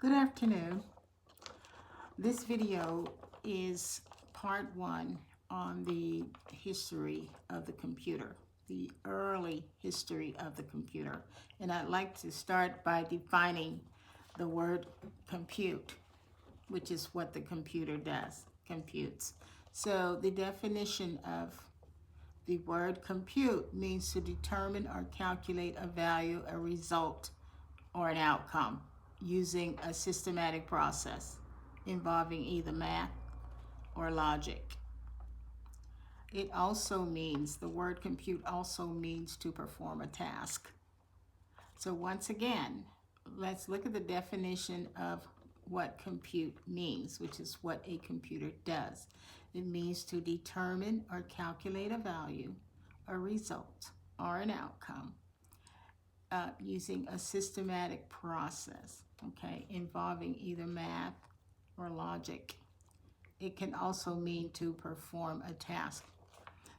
Good afternoon. This video is part one on the history of the computer, the early history of the computer. And I'd like to start by defining the word compute, which is what the computer does, computes. So the definition of the word compute means to determine or calculate a value, a result, or an outcome using a systematic process involving either math or logic. It also means, the word compute also means to perform a task. So once again, let's look at the definition of what compute means, which is what a computer does. It means to determine or calculate a value, a result, or an outcome using a systematic process, okay, involving either math or logic. It can also mean to perform a task.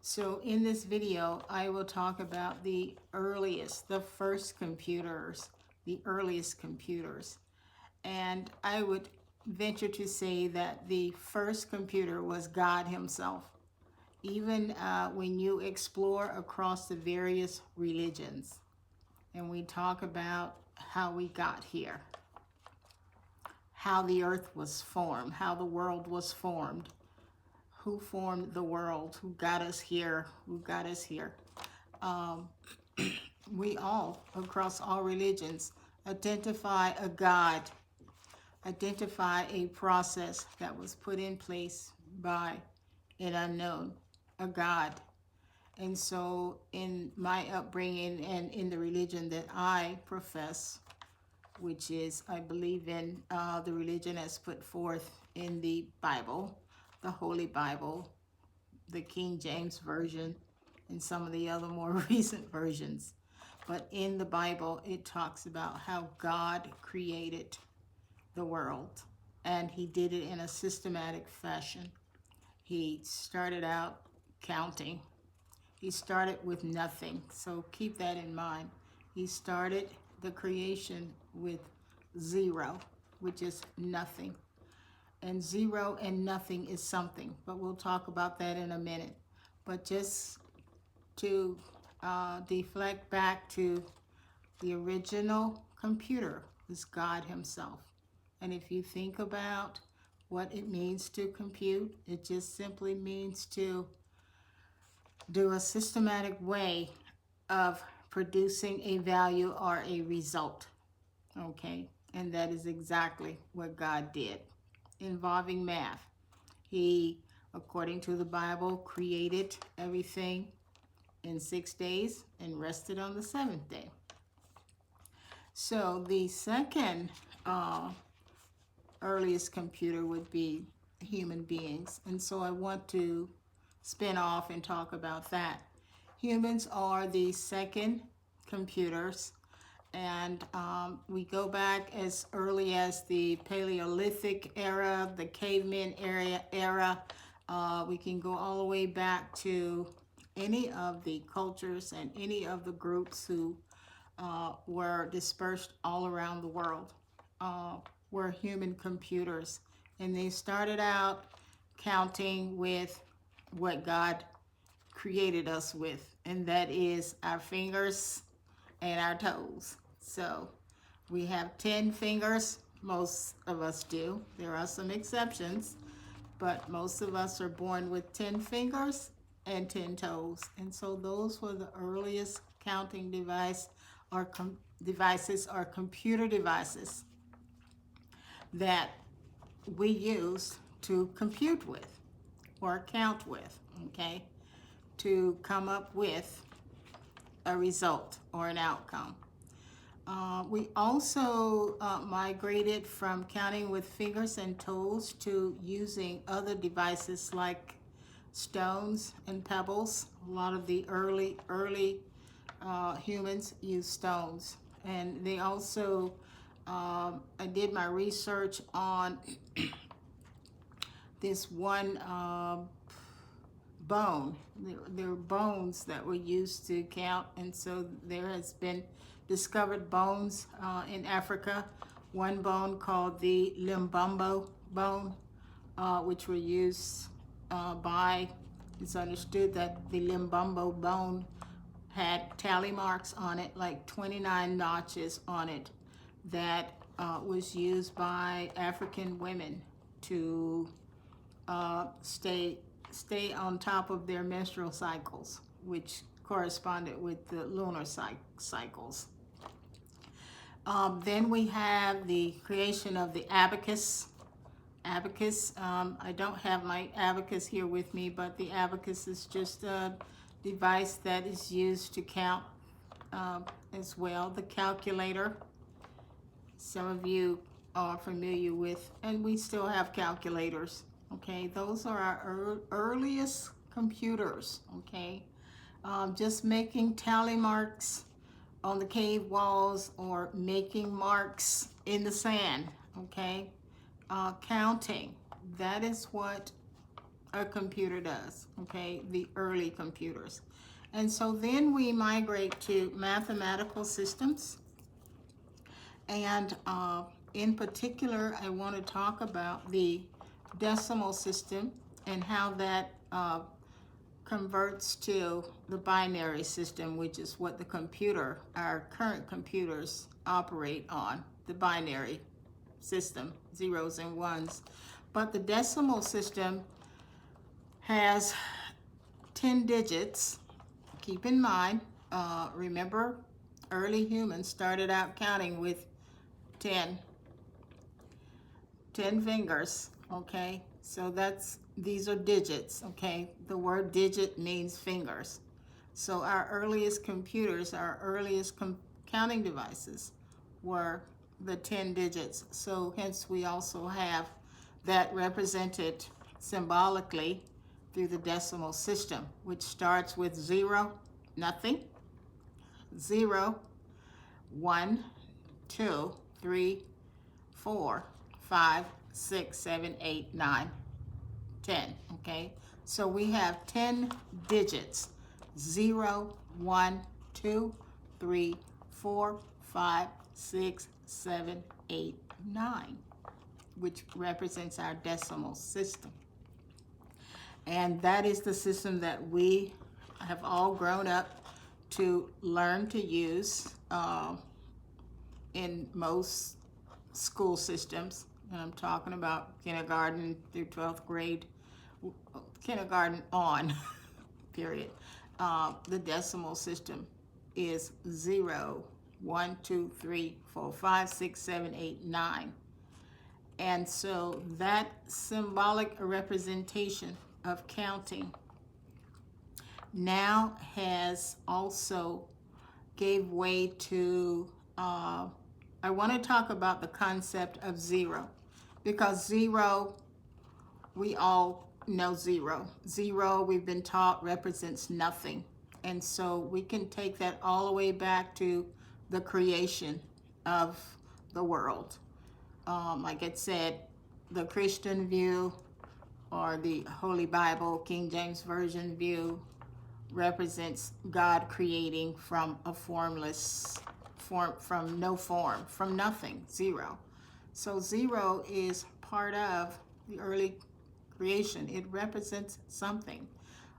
So in this video, I will talk about the earliest, the first computers, the earliest computers. And I would venture to say that the first computer was God himself. Even when you explore across the various religions, and we talk about how we got here, how the earth was formed, how the world was formed, who formed the world, who got us here, we all, across all religions, identify a God, identify a process that was put in place by an unknown, a God. And so in my upbringing and in the religion that I profess, which is, I believe in the religion as put forth in the Bible, the Holy Bible, the King James Version, and some of the other more recent versions. But in the Bible, it talks about how God created the world, and he did it in a systematic fashion. He started out counting. He started with nothing, so keep that in mind. He started the creation with zero, which is nothing. And zero and nothing is something, but we'll talk about that in a minute. But just to deflect back to the original computer was God himself. And if you think about what it means to compute, it just simply means to do a systematic way of producing a value or a result, okay? And that is exactly what God did, involving math. He, according to the Bible, created everything in 6 days and rested on the seventh day. So the second earliest computer would be human beings. And so I want to spin off and talk about that. Humans are the second computers, and we go back as early as the Paleolithic era, the caveman era. We can go all the way back to any of the cultures and any of the groups who were dispersed all around the world were human computers. And they started out counting with what God created us with, and that is our fingers and our toes. So we have 10 fingers, most of us do. There are some exceptions, but most of us are born with 10 fingers and 10 toes. And so those were the earliest counting devices or computer devices that we use to compute with or count with, okay, to come up with a result or an outcome. We also migrated from counting with fingers and toes to using other devices like stones and pebbles. A lot of the early humans used stones. And they also, I did my research on this one bone. There were bones that were used to count, and so there has been discovered bones in Africa one bone called the limbumbo bone, which were used it's understood that the limbumbo bone had tally marks on it, like 29 notches on it, that was used by African women to stay on top of their menstrual cycles, which corresponded with the lunar cycles. Then we have the creation of the abacus. I don't have my abacus here with me, but the abacus is just a device that is used to count as well. The calculator, some of you are familiar with, and we still have calculators. Okay, those are our earliest computers. Okay, just making tally marks on the cave walls or making marks in the sand. Okay, counting. That is what a computer does. Okay, the early computers. And so then we migrate to mathematical systems. And in particular, I want to talk about the decimal system and how that converts to the binary system, which is what our current computers operate on, the binary system, zeros and ones. But the decimal system has 10 digits. Keep in mind, remember, early humans started out counting with 10 fingers. Okay, so these are digits. Okay, the word digit means fingers. So our earliest computers, our earliest counting devices were the 10 digits. So hence we also have that represented symbolically through the decimal system, which starts with 0, nothing, 0, 1, 2, 3, 4, 5, 6, 7, 8, 9, 10. Okay, so we have 10 digits: 0, 1, 2, 3, 4, 5, 6, 7, 8, 9, which represents our decimal system. And that is the system that we have all grown up to learn to use in most school systems. And I'm talking about kindergarten through 12th grade, kindergarten on, period. The decimal system is 0, 1, 2, 3, 4, 5, 6, 7, 8, 9. And so that symbolic representation of counting now has also gave way to, I want to talk about the concept of 0, because 0, we all know 0. 0, we've been taught, represents nothing. And so we can take that all the way back to the creation of the world. Like it said, the Christian view or the Holy Bible, King James Version view, represents God creating from a formless form, from no form, from nothing, 0. So 0 is part of the early creation. It represents something.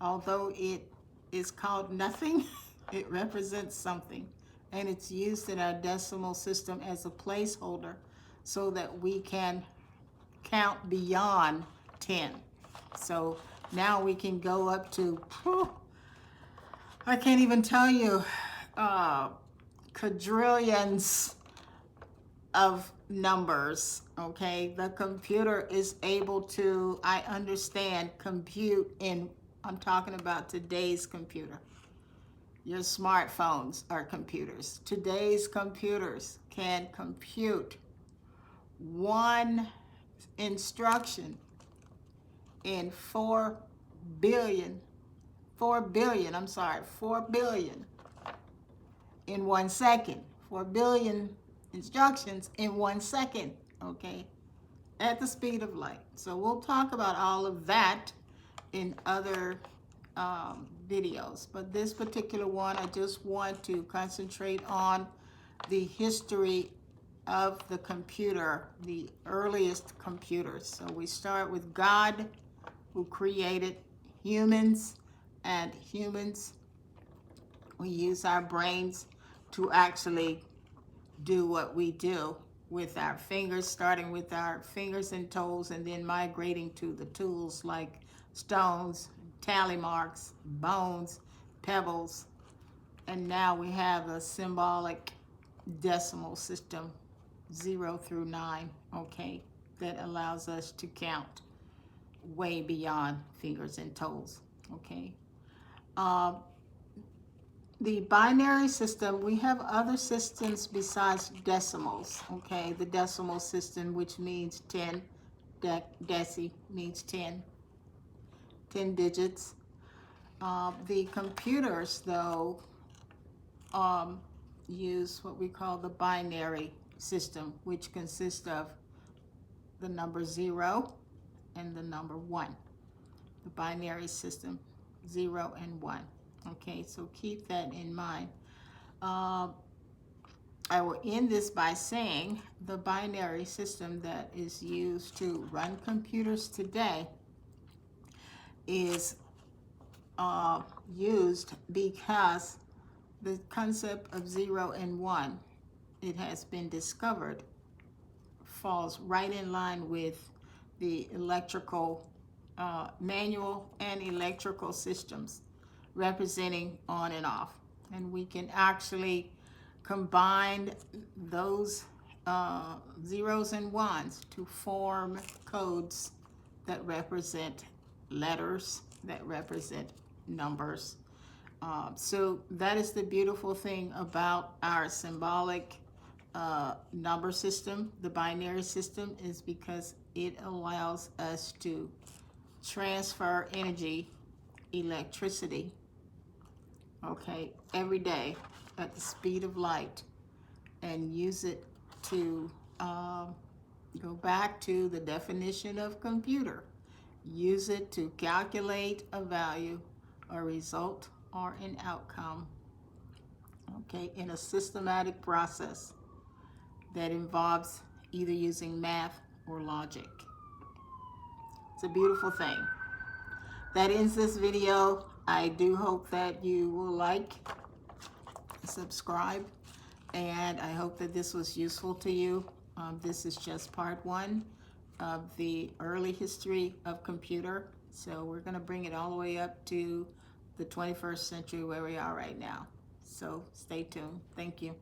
Although it is called nothing, it represents something. And it's used in our decimal system as a placeholder so that we can count beyond 10. So now we can go up to, I can't even tell you, quadrillions of numbers. Okay, the computer is able to, I understand, compute in, I'm talking about today's computer. Your smartphones are computers. Today's computers can compute one instruction in 4 billion in 1 second. 4 billion instructions in 1 second, okay, at the speed of light. So we'll talk about all of that in other videos, but this particular one, I just want to concentrate on the history of the computer, the earliest computers. So we start with God, who created humans, and humans, we use our brains to actually do what we do with our fingers, starting with our fingers and toes, and then migrating to the tools like stones, tally marks, bones, pebbles, and now we have a symbolic decimal system, 0 through 9, okay, that allows us to count way beyond fingers and toes, okay. Uh, the binary system, we have other systems besides decimals, okay. The decimal system, which means 10, deci means 10 digits. The computers, though, use what we call the binary system, which consists of the number 0 and the number 1. The binary system, 0 and 1. Okay, so keep that in mind. I will end this by saying the binary system that is used to run computers today is used because the concept of 0 and 1, it has been discovered, falls right in line with the electrical, manual and electrical systems representing on and off. And we can actually combine those zeros and ones to form codes that represent letters, that represent numbers. So that is the beautiful thing about our symbolic number system, the binary system, is because it allows us to transfer energy, electricity, okay, every day at the speed of light, and use it to go back to the definition of computer. Use it to calculate a value, a result, or an outcome, okay, in a systematic process that involves either using math or logic. It's a beautiful thing. That ends this video. I do hope that you will like, subscribe, and I hope that this was useful to you. This is just part 1 of the early history of computer. So we're going to bring it all the way up to the 21st century where we are right now. So stay tuned. Thank you.